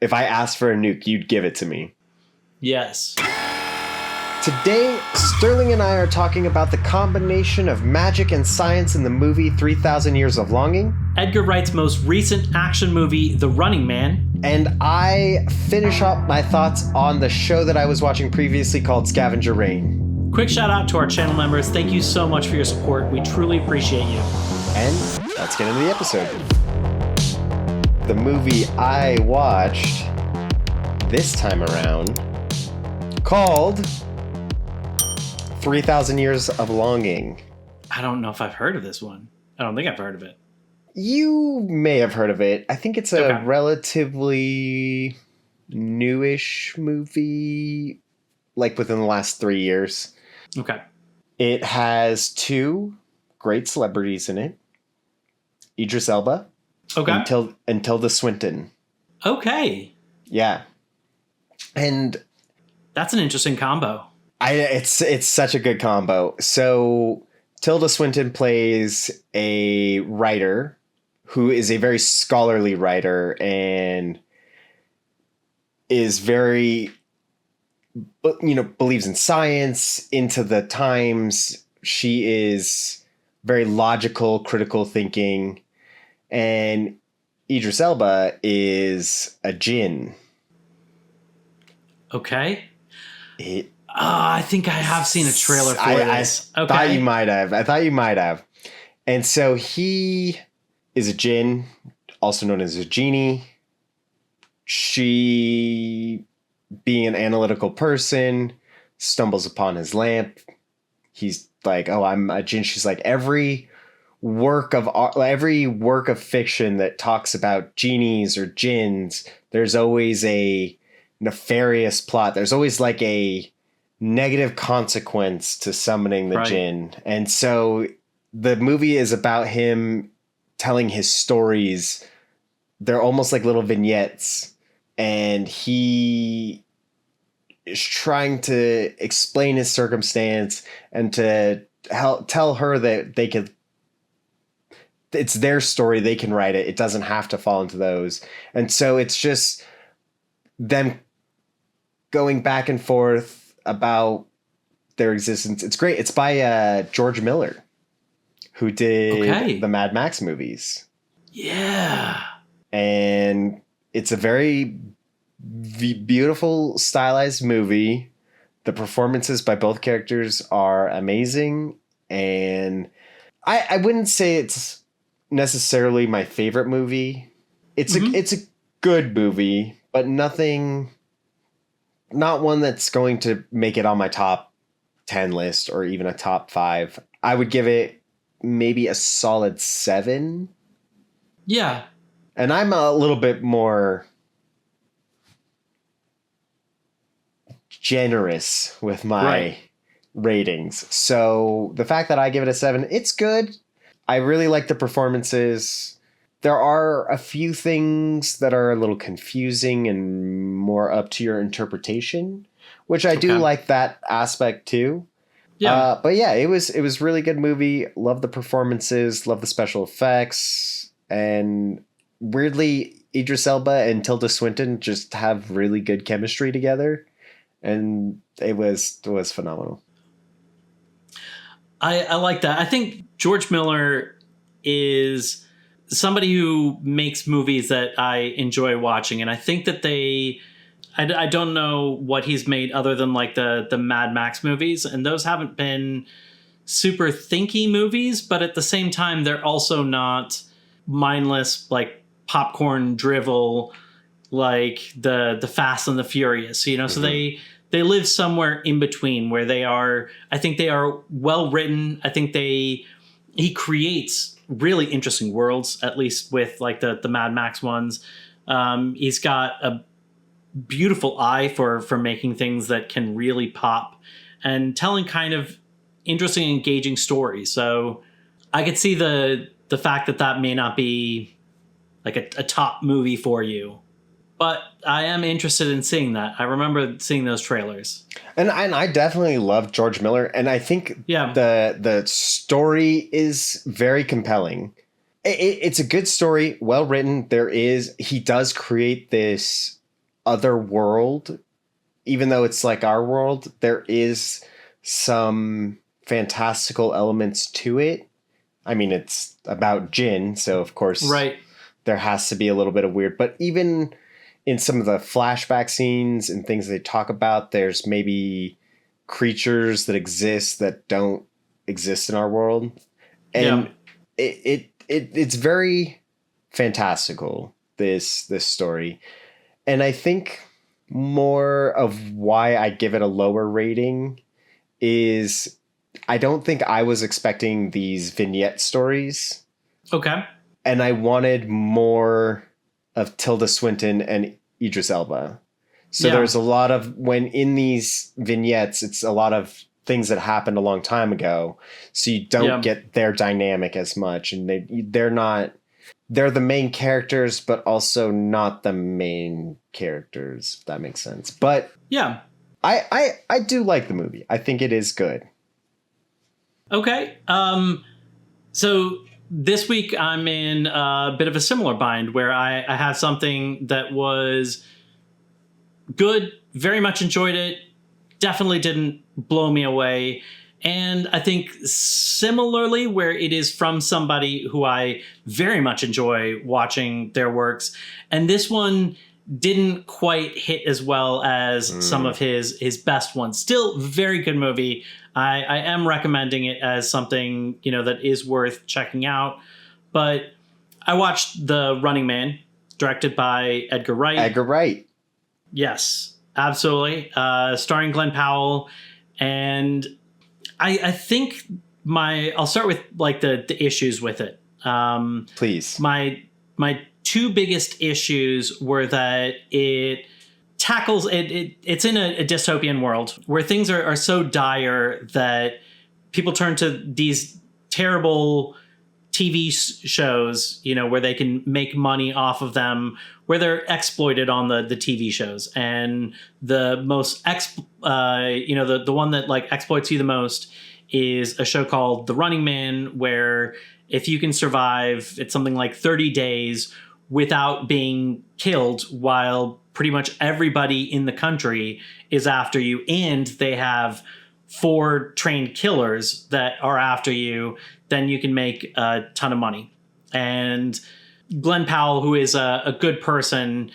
if I asked for a nuke, you'd give it to me. Yes. Today, Sterling and I are talking about the combination of magic and science in the movie 3,000 Years of Longing. Edgar Wright's most recent action movie, The Running Man. And I finish up my thoughts on the show that I was watching previously called Scavengers Reign. Quick shout out to our channel members. Thank you so much for your support. We truly appreciate you. And let's get into the episode. The movie I watched this time around called 3,000 Years of Longing. I don't know if I've heard of this one. I don't think I've heard of it. You may have heard of it. I think it's a relatively newish movie, like within the last 3 years. Okay. It has two great celebrities in it. Idris Elba. Okay. And Tilda Swinton. Okay. Yeah. And that's an interesting combo. It's such a good combo. So Tilda Swinton plays a writer who is a very scholarly writer and is very, believes in science, into the times. She is very logical, critical thinking. And Idris Elba is a djinn. Okay. I think I have seen a trailer for this. I thought you might have. And so he is a djinn, also known as a genie. She, being an analytical person, stumbles upon his lamp. He's like, "Oh, I'm a djinn." She's like, every work of fiction that talks about genies or djinns, there's always a nefarious plot. There's always like a negative consequence to summoning the djinn. And so the movie is about him telling his stories. They're almost like little vignettes, and he is trying to explain his circumstance and to tell her that it's their story. They can write it. It doesn't have to fall into those. And so it's just them going back and forth about their existence. It's great. It's by George Miller, who did the Mad Max movies. Yeah. And it's a very beautiful, stylized movie. The performances by both characters are amazing. And I wouldn't say it's necessarily my favorite movie. It's a good movie, but not one that's going to make it on my top 10 list or even a top 5. I would give it maybe a solid 7. Yeah. And I'm a little bit more generous with my ratings. So the fact that I give it a 7, it's good. I really like the performances. There are a few things that are a little confusing and more up to your interpretation, which I do like that aspect too. Yeah. But yeah, it was really good movie. Love the performances, love the special effects, and weirdly, Idris Elba and Tilda Swinton just have really good chemistry together, and it was phenomenal. I like that. I think George Miller is somebody who makes movies that I enjoy watching. And I think that I don't know what he's made other than like the Mad Max movies. And those haven't been super thinky movies, but at the same time, they're also not mindless, like popcorn drivel, like the Fast and the Furious, so they live somewhere in between where I think they are well written. I think he creates really interesting worlds, at least with like the Mad Max ones. He's got a beautiful eye for making things that can really pop and telling kind of interesting, engaging stories. So I could see the fact that may not be like a top movie for you, but I am interested in seeing that. I remember seeing those trailers. And I definitely love George Miller. And I think the story is very compelling. It's a good story, well written. He does create this other world, even though it's like our world, there is some fantastical elements to it. I mean, it's about Jin, so of course Right. there has to be a little bit of weird, but even in some of the flashback scenes and things they talk about, there's maybe creatures that exist that don't exist in our world. And it's very fantastical, this story. And I think more of why I give it a lower rating is I don't think I was expecting these vignette stories. Okay. And I wanted more of Tilda Swinton and Idris Elba. So there's a lot of, when in these vignettes, it's a lot of things that happened a long time ago. So you don't get their dynamic as much. And they're the main characters, but also not the main characters, if that makes sense. But yeah, I do like the movie. I think it is good. Okay. So this week I'm in a bit of a similar bind where I have something that was good, very much enjoyed it, definitely didn't blow me away. And I think similarly, where it is from somebody who I very much enjoy watching their works. And this one didn't quite hit as well as some of his best ones. Still very good movie. I am recommending it as something, that is worth checking out. But I watched The Running Man, directed by Edgar Wright. Edgar Wright. Yes, absolutely. Starring Glenn Powell. And I think I'll start with like the issues with it. Please. My two biggest issues were that it tackles it's in a dystopian world where things are so dire that people turn to these terrible TV shows, where they can make money off of them, where they're exploited on the TV shows. And the most the one that like exploits you the most is a show called The Running Man, where if you can survive, it's something like 30 days without being killed while pretty much everybody in the country is after you, and they have 4 trained killers that are after you, then you can make a ton of money. And Glenn Powell, who is a good person,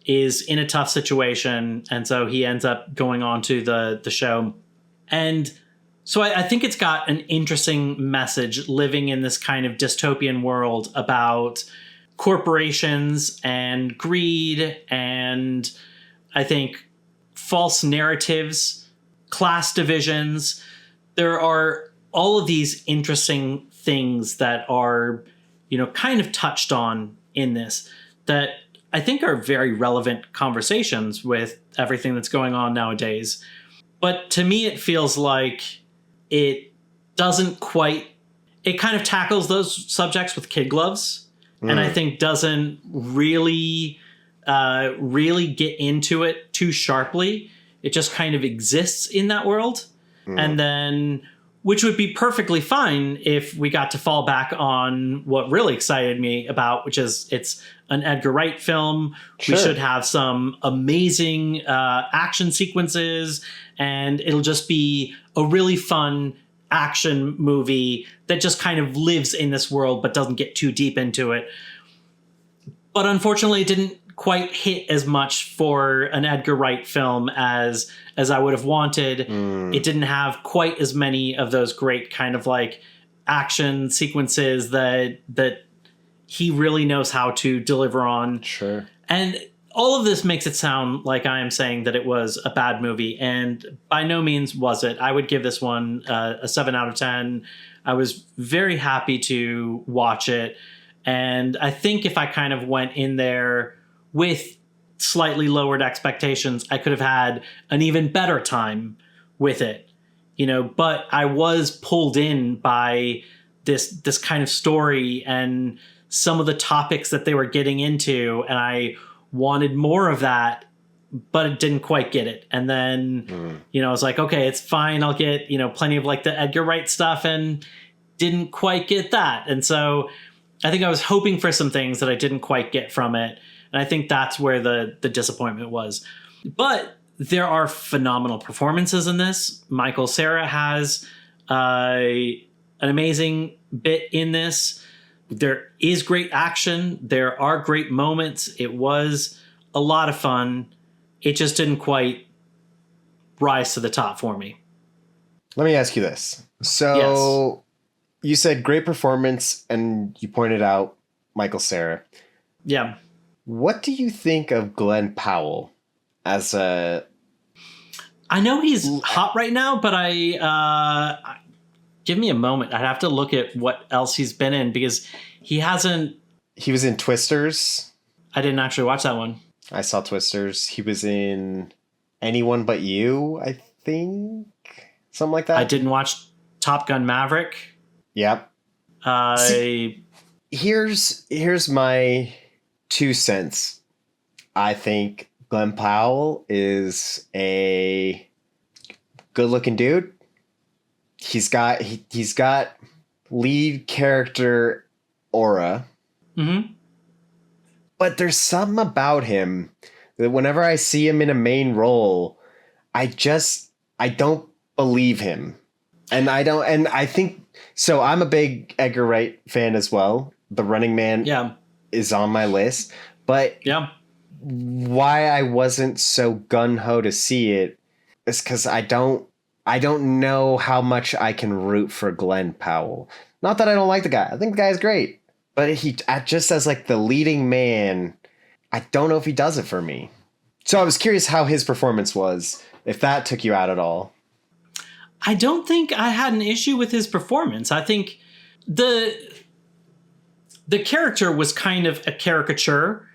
is in a tough situation, and so he ends up going on to the show. And so I think it's got an interesting message living in this kind of dystopian world about corporations and greed and I think false narratives, class divisions. There are all of these interesting things that are, kind of touched on in this that I think are very relevant conversations with everything that's going on nowadays. But to me, it feels like it doesn't quite, it kind of tackles those subjects with kid gloves. And I think doesn't really get into it too sharply. It just kind of exists in that world. And then, which would be perfectly fine if we got to fall back on what really excited me about, which is it's an Edgar Wright film. Sure. We should have some amazing action sequences, and it'll just be a really fun action movie that just kind of lives in this world but doesn't get too deep into it. But unfortunately, it didn't quite hit as much for an Edgar Wright film as I would have wanted. It didn't have quite as many of those great kind of like action sequences that he really knows how to deliver on. Sure. And all of this makes it sound like I am saying that it was a bad movie, and by no means was it. I would give this one a 7 out of 10. I was very happy to watch it, and I think if I kind of went in there with slightly lowered expectations, I could have had an even better time with it. But I was pulled in by this kind of story and some of the topics that they were getting into, and I wanted more of that, but it didn't quite get it. And then, I was like, okay, it's fine. I'll get, plenty of like the Edgar Wright stuff, and didn't quite get that. And so I think I was hoping for some things that I didn't quite get from it. And I think that's where the disappointment was. But there are phenomenal performances in this. Michael Cera has an amazing bit in this. There is great action. There are great moments. It was a lot of fun. It just didn't quite rise to the top for me. Let me ask you this. So you said great performance and you pointed out Michael Cera. Yeah. What do you think of Glenn Powell as a... I know he's hot right now, but give me a moment. I'd have to look at what else he's been in because he hasn't... He was in Twisters. I didn't actually watch that one. I saw Twisters. He was in Anyone But You, I think. Something like that. I didn't watch Top Gun Maverick. Yep. Here's my 2 cents. I think Glenn Powell is a good-looking dude. He's got lead character aura. Mm-hmm. But there's something about him that whenever I see him in a main role, I don't believe him. And I think so. I'm a big Edgar Wright fan as well. The Running Man is on my list, but why I wasn't so gun-ho to see it is because I don't know how much I can root for Glenn Powell. Not that I don't like the guy. I think the guy is great. But just as like the leading man, I don't know if he does it for me. So I was curious how his performance was, if that took you out at all. I don't think I had an issue with his performance. I think the character was kind of a caricature,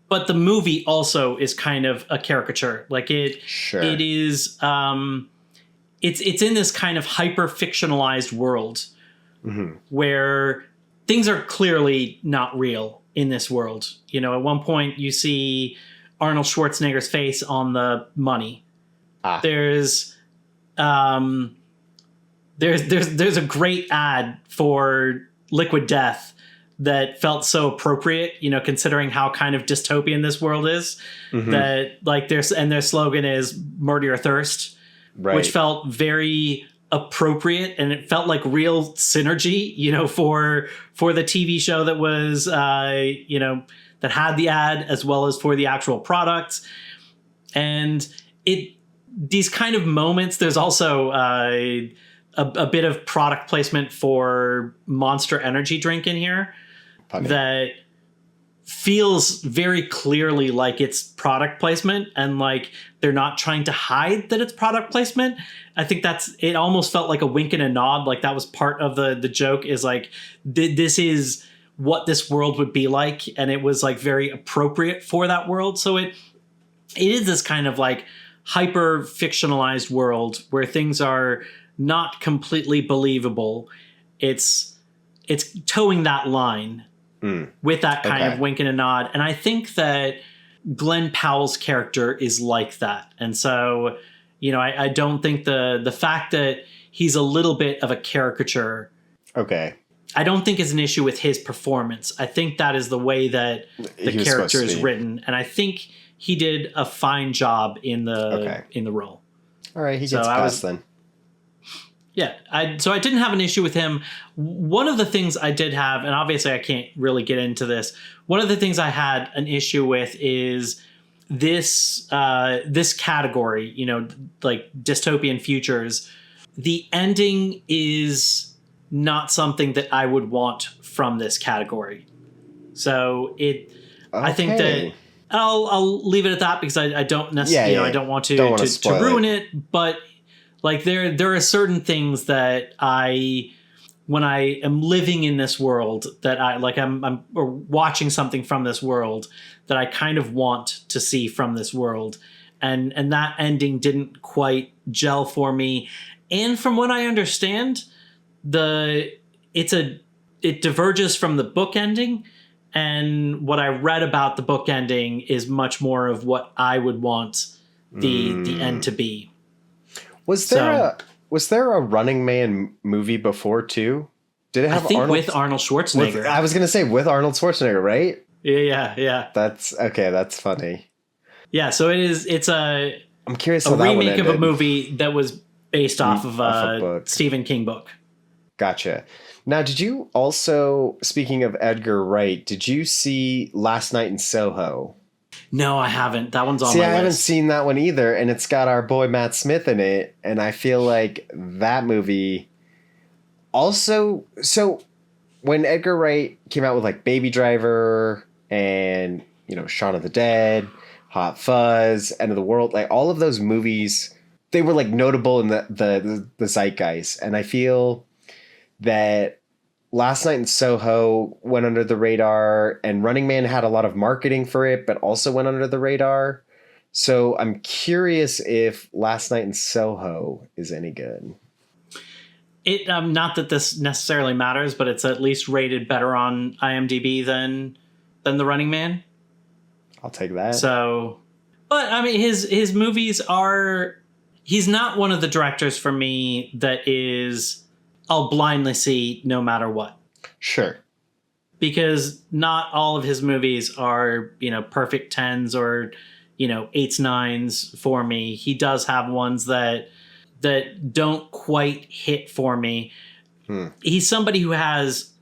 but the movie also is kind of a caricature. Like it is it's in this kind of hyper fictionalized world where things are clearly not real in this world. You know, at one point you see Arnold Schwarzenegger's face on the money. There's a great ad for Liquid Death that felt so appropriate, you know, considering how kind of dystopian this world is. That like their slogan is "Murder Your Thirst," which felt very appropriate, and it felt like real synergy, you know, for the TV show that was, you know, that had the ad as well as for the actual product. And these kind of moments, there's also a bit of product placement for Monster Energy drink in here that feels very clearly like it's product placement, and like they're not trying to hide that it's product placement. I think it almost felt like a wink and a nod. Like that was part of the joke, is like, this is what this world would be like. And it was like very appropriate for that world. So it is this kind of like hyper fictionalized world where things are not completely believable. It's towing that line with that kind of wink and a nod. And I think that Glenn Powell's character is like that. And so, you know, I don't think the fact that he's a little bit of a caricature, I don't think is an issue with his performance. I think that is the way that the character is written. And I think he did a fine job in the role. All right, he gets passed then. Yeah, so I didn't have an issue with him. One of the things I did have, and obviously I can't really get into this, one of the things I had an issue with is this category, you know, like dystopian futures. The ending is not something that I would want from this category. So I think that I'll leave it at that because I don't necessarily, I don't want to ruin it, but like there are certain things that when I am living in this world, that I'm watching something from this world that I kind of want to see from this world. And that ending didn't quite gel for me. And from what I understand, it diverges from the book ending. And what I read about the book ending is much more of what I would want the end to be. Was there a Running Man movie before too? Did it have with Arnold Schwarzenegger? I was going to say with Arnold Schwarzenegger, right? Yeah. That's okay. That's funny. Yeah, so it's I'm curious a how that one remake of a ended. movie that was based off of Off a a book. Stephen King book. Gotcha. Now, did you also, speaking of Edgar Wright, did you see Last Night in Soho? No, I haven't. That one's on See, my I haven't list. seen that one either, and it's got our boy Matt Smith in it, and I feel like that movie also. So when Edgar Wright came out with like Baby Driver and Shaun of the Dead, Hot Fuzz, End of the World, like all of those movies, they were like notable in the zeitgeist, and I feel that Last Night in Soho went under the radar, and Running Man had a lot of marketing for it, but also went under the radar. So I'm curious if Last Night in Soho is any good. It not that this necessarily matters, but it's at least rated better on IMDb than The Running Man. I'll take that. So, but I mean, his movies are. He's not one of the directors for me that is I'll blindly see no matter what. Sure. Because not all of his movies are perfect tens or eights nines for me. He does have ones that don't quite hit for me. He's somebody who has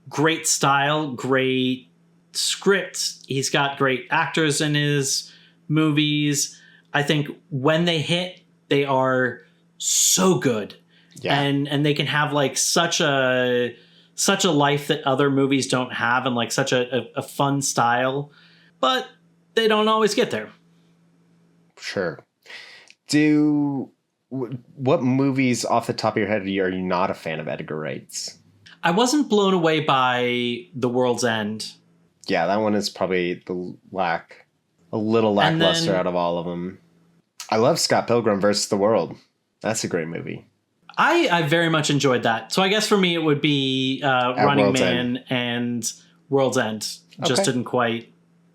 great style, great scripts. He's got great actors in his movies. I think when they hit, they are so good. Yeah. And they can have like such a life that other movies don't have, and like such a fun style, but they don't always get there. Sure. What movies off the top of your head are you not a fan of Edgar Wright's? I wasn't blown away by The World's End. Yeah, that one is probably a little lackluster out of all of them. I love Scott Pilgrim versus the World. That's a great movie. I very much enjoyed that. So I guess for me it would be Running World's Man End. And World's End. Just Okay.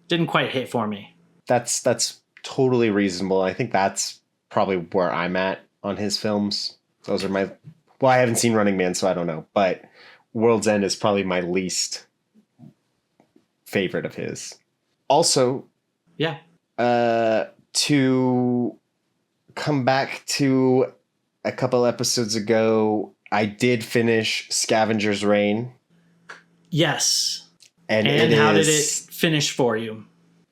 didn't quite hit for me. That's totally reasonable. I think that's probably where I'm at on his films. Those are I haven't seen Running Man, so I don't know. But World's End is probably my least favorite of his. Also, Yeah. to come back to a couple episodes ago, I did finish Scavengers Reign. Yes. And how did it finish for you?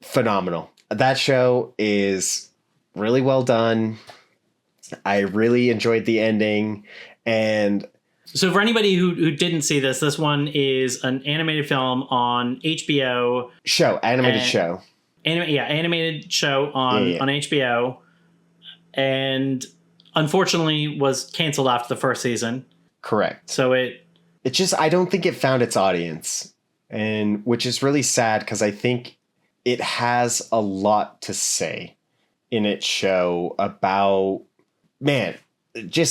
Phenomenal. That show is really well done. I really enjoyed the ending. And so for anybody who didn't see this one is an animated film on HBO. Animated show. Animated show on HBO. And unfortunately was canceled after the first season. Correct. So I don't think it found its audience, and which is really sad because I think it has a lot to say in its show about, it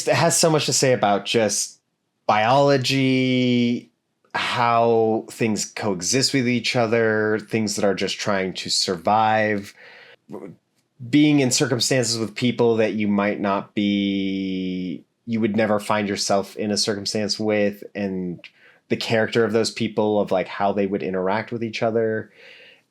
has so much to say about just biology, how things coexist with each other, things that are just trying to survive, being in circumstances with people that you would never find yourself in a circumstance with, and the character of those people, of like how they would interact with each other.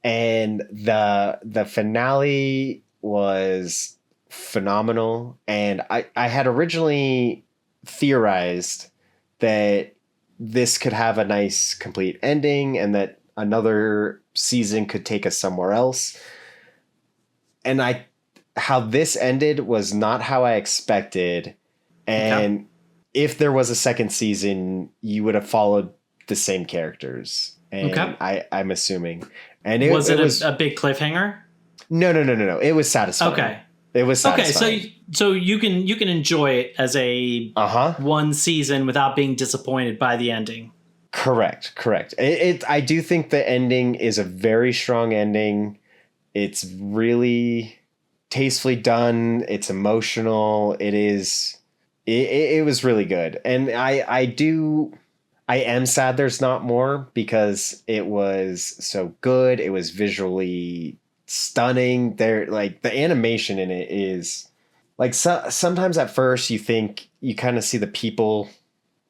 And the finale was phenomenal. And I had originally theorized that this could have a nice complete ending and that another season could take us somewhere else. And how this ended was not how I expected. And if there was a second season, you would have followed the same characters. And I'm assuming. And it was a big cliffhanger? No. It was satisfying. Okay. It was satisfying. Okay, so you can enjoy it as a one season without being disappointed by the ending. Correct. I do think the ending is a very strong ending. It's really tastefully done. It's emotional. It was really good. And I am sad there's not more, because it was so good. It was visually stunning. The animation in it is like, sometimes at first you think you kind of see the people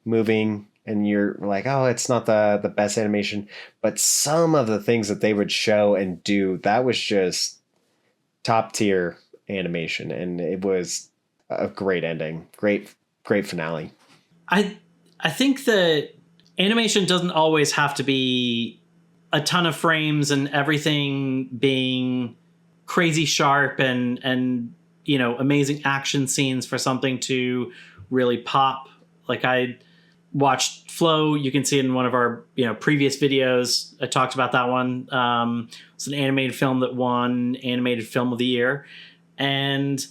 moving and you're like, oh, it's not the best animation, but some of the things that they would show and do, that was just top tier animation, and it was a great ending, great finale. I think that animation doesn't always have to be a ton of frames and everything being crazy sharp and amazing action scenes for something to really pop. Like, I watched Flow. You can see it in one of our previous videos. I talked about that one. It's an animated film that won Animated Film of the Year. And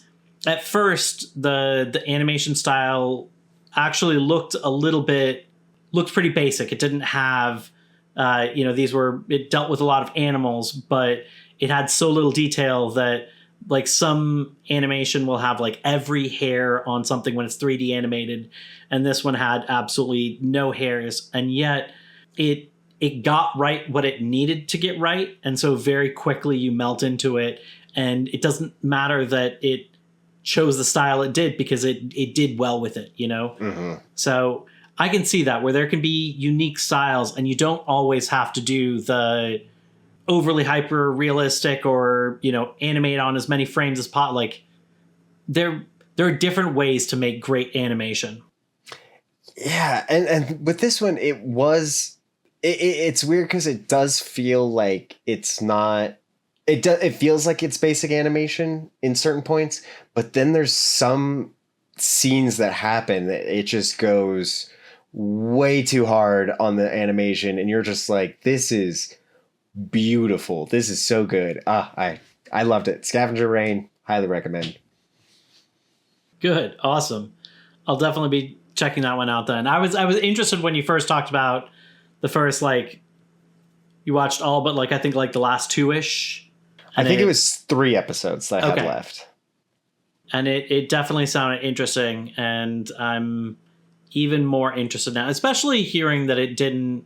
at first, the animation style actually looked pretty basic. It didn't have, it dealt with a lot of animals, but it had so little detail that, like, some animation will have like every hair on something when it's 3D animated, and this one had absolutely no hairs, and yet it got right what it needed to get right, and so very quickly you melt into it, and it doesn't matter that it chose the style it did, because it did well with it, Mm-hmm. So I can see that, where there can be unique styles, and you don't always have to do the overly hyper realistic or animate on as many frames as possible. Like, there are different ways to make great animation. Yeah, and with this one, it's weird because it does feel like it's not. It feels like it's basic animation in certain points, but then there's some scenes that happen that it just goes way too hard on the animation, and you're just like, this is beautiful. This is so good. I loved it. Scavenger Reign, highly recommend. Good, awesome. I'll definitely be checking that one out then. I was interested when you first talked about the first, like, you watched all but like I think like the last two-ish. I think it was 3 episodes that I had left. And it definitely sounded interesting, and I'm even more interested now, especially hearing that it didn't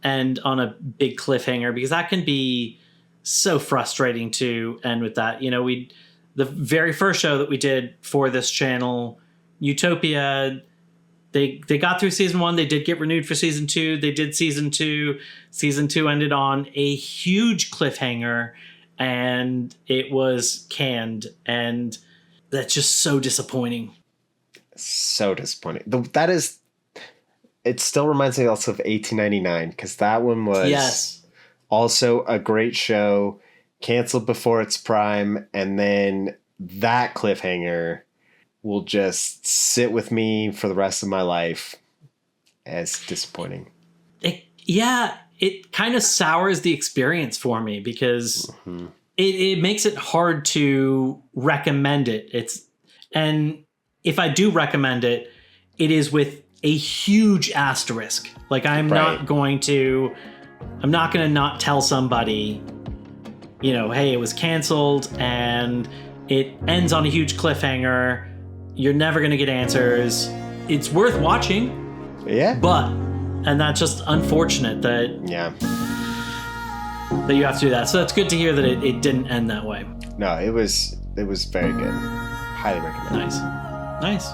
end on a big cliffhanger, because that can be so frustrating to end with that. The very first show that we did for this channel, Utopia, they got through season 1. They did get renewed for season 2. They did season 2. Season 2 ended on a huge cliffhanger, and it was canned, and that's just so disappointing. So disappointing. It still reminds me also of 1899, because that one was also a great show, canceled before its prime, and then that cliffhanger will just sit with me for the rest of my life as disappointing. It kind of sours the experience for me, because it makes it hard to recommend it. And if I do recommend it, it is with a huge asterisk. Like, I'm not going to not tell somebody, hey, it was canceled and it ends on a huge cliffhanger. You're never going to get answers. It's worth watching. Yeah. And that's just unfortunate that you have to do that. So that's good to hear that it didn't end that way. No, it was very good. Highly recommend. Nice.